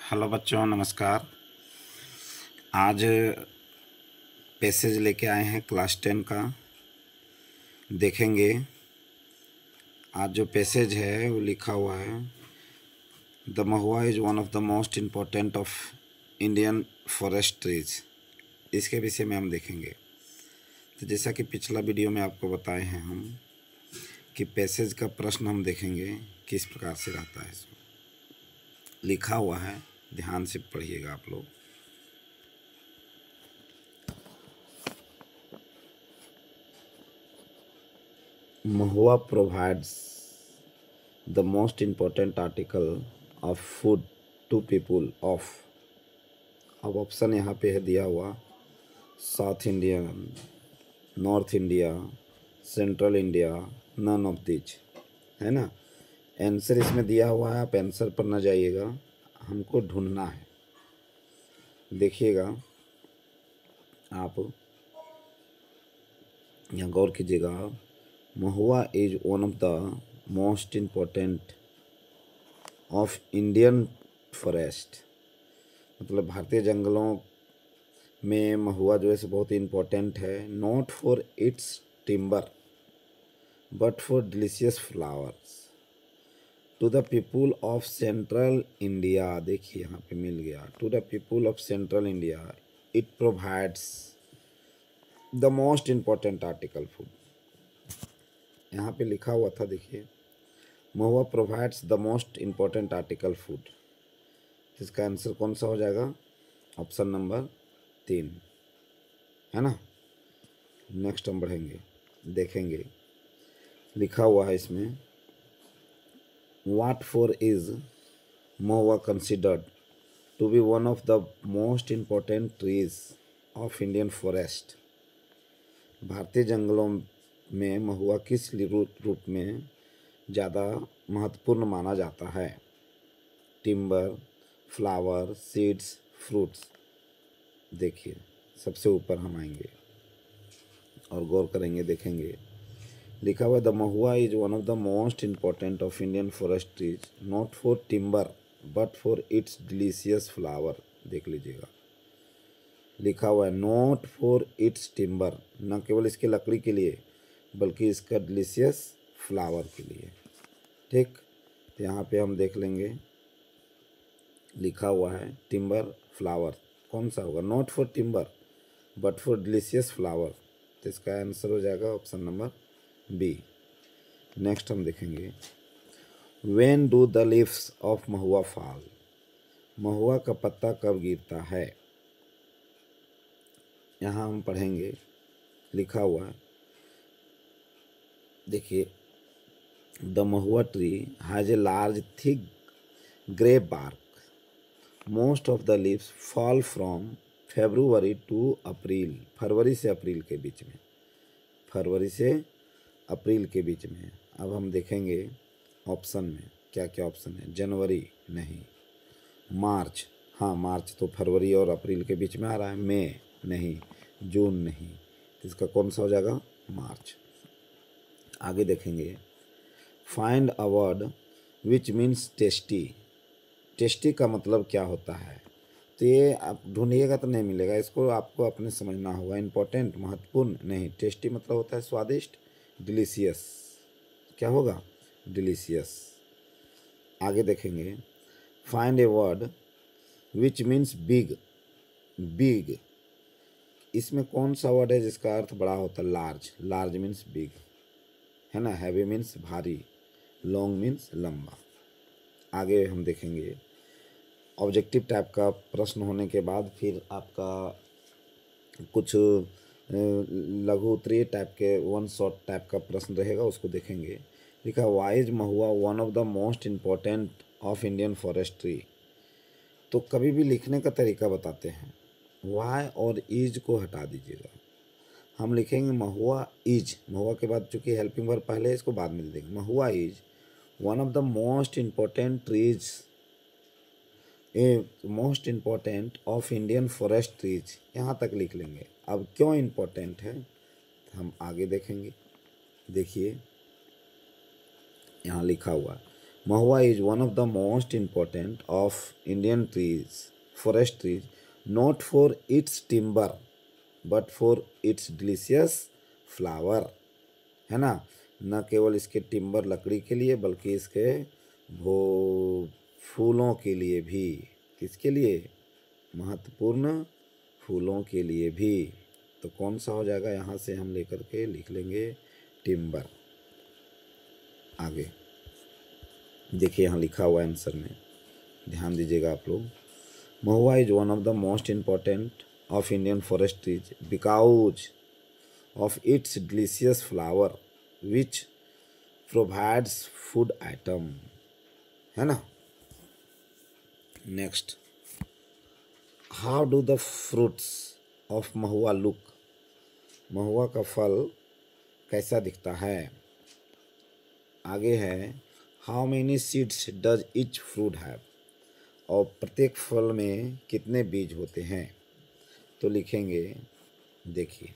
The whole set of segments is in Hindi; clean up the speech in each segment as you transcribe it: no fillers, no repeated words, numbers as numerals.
हेलो बच्चों, नमस्कार। आज पैसेज लेके आए हैं क्लास 10 का। देखेंगे आज जो पैसेज है वो लिखा हुआ है, the Mahua is one of the most important of Indian forest trees. इसके विषय में हम देखेंगे। तो जैसा कि पिछला वीडियो में आपको बताए हैं हम कि पैसेज का प्रश्न हम देखेंगे किस प्रकार से रहता है। इसमें लिखा हुआ है, ध्यान से पढ़िएगा आप लोग। Mahua provides the most important article of food to people of। अब ऑप्शन यहाँ पे है दिया हुआ, south India, north India, central India, none of which, है ना। आंसर इसमें दिया हुआ है, आप आंसर पर न जाइएगा, हमको ढूंढना है। देखिएगा आप, यहाँ गौर कीजिएगा। Mahua is one of the most important of Indian forest, मतलब भारतीय जंगलों में महुआ जो है सो बहुत इम्पोर्टेंट है। Not for its timber but for delicious flowers to the people of central India. देखिए यहाँ पे मिल गया, to the people of central India it provides the most important article food. यहाँ पे लिखा हुआ था, देखिए, mahua provides the most important article food. इसका आंसर कौन सा हो जाएगा? ऑप्शन नंबर 3, है ना। नेक्स्ट हम बढ़ेंगे, देखेंगे। लिखा हुआ है इसमें, what for is mahua considered to be one of the most important trees of Indian forest. भारतीय जंगलों में महुआ किस रूप में ज़्यादा महत्वपूर्ण माना जाता है? Timber, flower, seeds, fruits. देखिए सबसे ऊपर हम आएंगे और गौर करेंगे, देखेंगे। लिखा हुआ, the Mahua is one of the most important of Indian forest trees not for timber but for its delicious flower. देख लीजिएगा, लिखा हुआ है नॉट फॉर इट्स टिम्बर, न केवल इसकी लकड़ी के लिए बल्कि इसका डिलीशियस फ्लावर के लिए। ठीक, तो यहाँ पे हम देख लेंगे, लिखा हुआ है टिम्बर, फ्लावर, कौन सा होगा? Not for timber but for delicious flower. तो इसका आंसर हो जाएगा ऑप्शन नंबर बी। नेक्स्ट हम देखेंगे, when do the leaves of mahua fall. Mahua का पत्ता कब गिरता है? यहाँ हम पढ़ेंगे, लिखा हुआ है, देखिए, the mahua tree has a large thick grey bark, most of the leaves fall from February to April. फरवरी से अप्रैल के बीच में, फरवरी से अप्रैल के बीच में। अब हम देखेंगे ऑप्शन में क्या क्या ऑप्शन है। जनवरी नहीं, मार्च, हाँ मार्च तो फरवरी और अप्रैल के बीच में आ रहा है। मई नहीं, जून नहीं, तो इसका कौन सा हो जाएगा? मार्च। आगे देखेंगे, find a word which means tasty. Tasty का मतलब क्या होता है? तो ये आप ढूंढिएगा तो नहीं मिलेगा, इसको आपको अपने समझना होगा। इम्पोर्टेंट, महत्वपूर्ण नहीं, टेस्टी मतलब होता है स्वादिष्ट। डिलीशियस क्या होगा? डिलीशियस। आगे देखेंगे, find a word which means big. Big, इसमें कौन सा वर्ड है जिसका अर्थ बड़ा होता है? लार्ज। लार्ज मीन्स बिग, है ना। हैवी मीन्स भारी, लॉन्ग मीन्स लंबा। आगे हम देखेंगे, ऑब्जेक्टिव टाइप का प्रश्न होने के बाद फिर आपका कुछ लघु उत्तरीय टाइप के वन शॉट टाइप का प्रश्न रहेगा, उसको देखेंगे। लिखा, why is Mahua one of the most important of Indian forest tree. तो कभी भी लिखने का तरीका बताते हैं, वाई और इज को हटा दीजिएगा। हम लिखेंगे महुआ इज, महुआ के बाद चूंकि हेल्पिंग वर्ब पहले, इसको बाद में देंगे। Mahua is one of the most important trees, a most important of Indian forest trees, यहाँ तक लिख लेंगे। अब क्यों इम्पोर्टेंट है हम आगे देखेंगे। देखिए यहाँ लिखा हुआ, Mahua is one of the most important of Indian trees, forest trees, not for its timber, but for its delicious flower, है ना। न केवल इसके टिम्बर लकड़ी के लिए बल्कि इसके वो फूलों के लिए भी। किसके लिए? महत्वपूर्ण फूलों के लिए भी। तो कौन सा हो जाएगा? यहाँ से हम लेकर के लिख लेंगे टिम्बर। आगे देखिए यहाँ लिखा हुआ है आंसर में, ध्यान दीजिएगा आप लोग। Mahua is one of the most important of Indian forest trees because of its delicious flower which provides food item, है ना। Next, how do the fruits of mahua look? Mahua का फल कैसा दिखता है? आगे है, how many seeds does each fruit have? और प्रत्येक फल में कितने बीज होते हैं? तो लिखेंगे, देखिए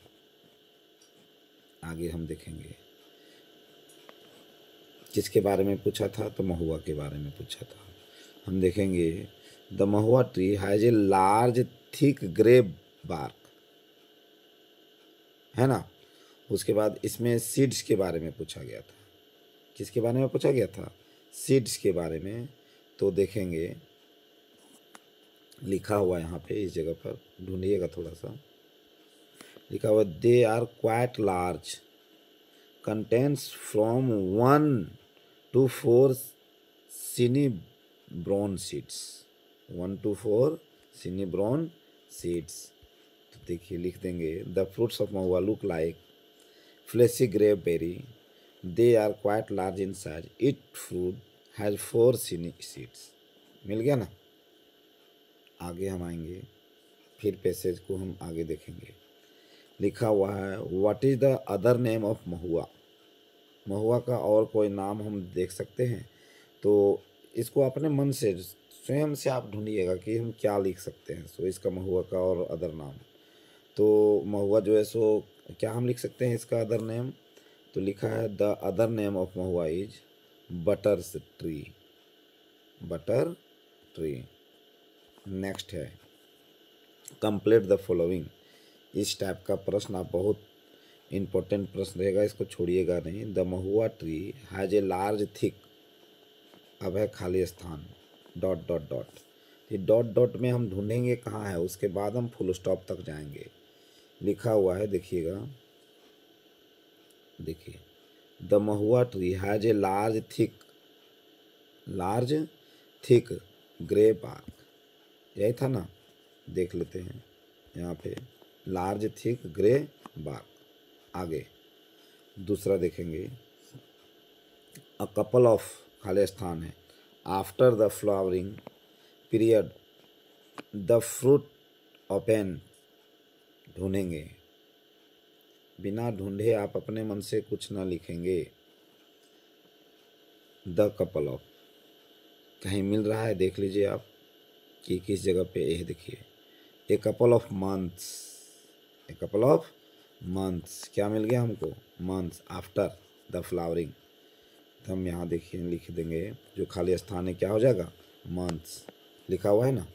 आगे हम देखेंगे किसके बारे में पूछा था, तो महुआ के बारे में पूछा था। हम देखेंगे the mahua tree has a large thick grey bark, है ना। उसके बाद इसमें सीड्स के बारे में पूछा गया था। किसके बारे में पूछा गया था? सीड्स के बारे में। तो देखेंगे लिखा हुआ यहाँ पे, इस जगह पर ढूंढिएगा थोड़ा सा, लिखा हुआ they are quite large, contains from 1 to 4 cinebron seeds, 1 to 4 cinebron seeds। तो देखिए लिख देंगे the fruits of mahua look like fleshy grey berry, they are quite large in size, it fruit has 4 seeds. मिल गया ना। आगे हम आएंगे, फिर पैसेज को हम आगे देखेंगे। लिखा हुआ है what is the other name of mahua? Mahua का और कोई नाम हम देख सकते हैं? तो इसको अपने मन से स्वयं से आप ढूंढिएगा कि हम क्या लिख सकते हैं। सो इसका महुआ का और अदर नाम, तो महुआ जो है सो क्या हम लिख सकते हैं इसका अदर नेम? तो लिखा है the other name of Mahua is butter tree, butter tree. Next है कंप्लीट द फॉलोइंग। इस टाइप का प्रश्न आप बहुत इम्पोर्टेंट प्रश्न रहेगा, इसको छोड़िएगा नहीं। The mahua tree has a large thick, अब है खाली स्थान, डॉट डॉट डॉट। ये डॉट डॉट में हम ढूंढेंगे कहाँ है, उसके बाद हम फुल स्टॉप तक जाएंगे। लिखा हुआ है देखिएगा, देखिए the mahua tree has a large thick grey bark, यही था ना। देख लेते हैं यहाँ पे लार्ज थिक ग्रे बार्क। आगे दूसरा देखेंगे अ कपल ऑफ, खाली स्थान है, after the flowering period the fruit open. ढूंढेंगे, बिना ढूंढे आप अपने मन से कुछ ना लिखेंगे। द कपल ऑफ कहीं मिल रहा है, देख लीजिए आप कि किस जगह पे। यह देखिए a couple of months, a couple of months, क्या मिल गया हमको? Months after the flowering. तो हम यहाँ देखिए लिख देंगे, जो खाली स्थान है क्या हो जाएगा? मंथ्स। लिखा हुआ है ना,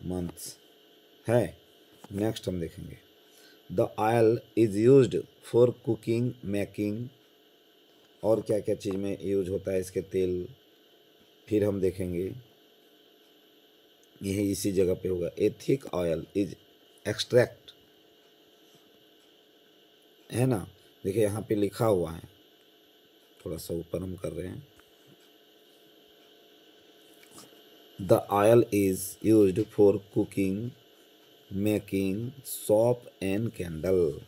मंथ्स है। नेक्स्ट हम देखेंगे the oil is used for cooking making, और क्या क्या चीज़ में यूज होता है इसके तेल। फिर हम देखेंगे यही इसी जगह पे होगा ए थिक ऑयल इज एक्सट्रैक्ट, है ना। देखिए यहाँ पे लिखा हुआ है, थोड़ा सा ऊपर हम कर रहे हैं, the oil is used for cooking making soap and candle.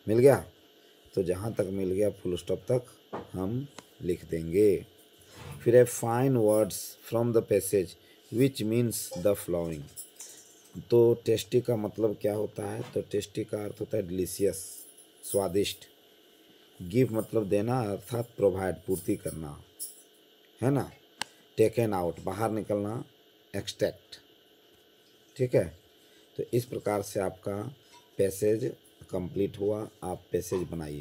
मिल गया। तो जहाँ तक मिल गया फुल स्टॉप तक हम लिख देंगे। फिर है fine words from the passage which means the flowing. तो टेस्टी का मतलब क्या होता है? तो टेस्टी का अर्थ होता है डिलीशियस, स्वादिष्ट। गिव मतलब देना, अर्थात प्रोवाइड, पूर्ति करना, है ना। टेकन आउट बाहर निकलना, एक्सट्रैक्ट, ठीक है। तो इस प्रकार से आपका पैसेज कंप्लीट हुआ। आप पैसेज बनाइए।